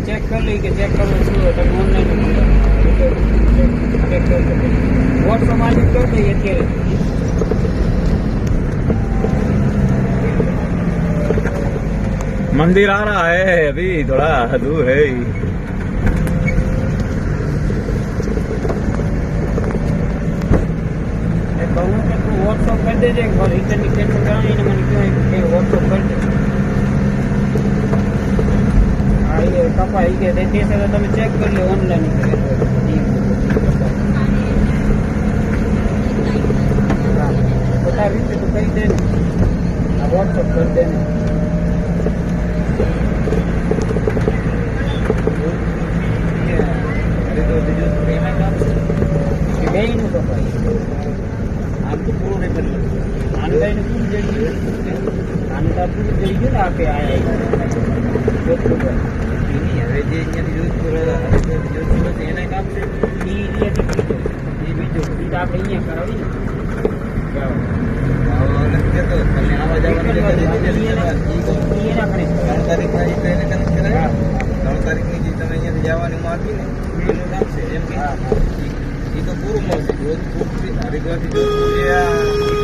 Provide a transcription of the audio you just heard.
check કરી લઈ કે ચેક કરવું શું હોય તમે ઓનલાઈન વોટ્સઅપ આજે કરી દઈએ અત્યારે मंदिर आ रहा है अभी थोड़ा दूर है વોટ્સઅપ કરી દેજે રિટર્નની કેન્સલ કરવાની મને કહે વોટ્સઅપ કરી દે હા એ કપા એ કે તે સાથે તમે ચેક કરી લો ઓનલાઈન બધા રીતે તો કહી દે ને આ વોટ્સઅપ કરી દે ને બેયનું કપાય આમ તો પૂરું નહીં કરી આનું કઈને પૂરું જઈ ગયું આનું તો પૂરું જઈ ગયું ને આપે આયા હવે જે અહીંયાથી જોધપુર એના કામ છે એ બીજું આપણે અહીંયા કરાવી ને તમને આવા જવાનું 3 તારીખના જે ટ્રેને કનેક્ટ કરાવી 3 તારીખની જે તમે અહીંયાથી જવાની માગી ને એનું કામ છે એમ કે એ તો પૂરું મળશે જોધપુર હરિદ્વારથી જોધપુર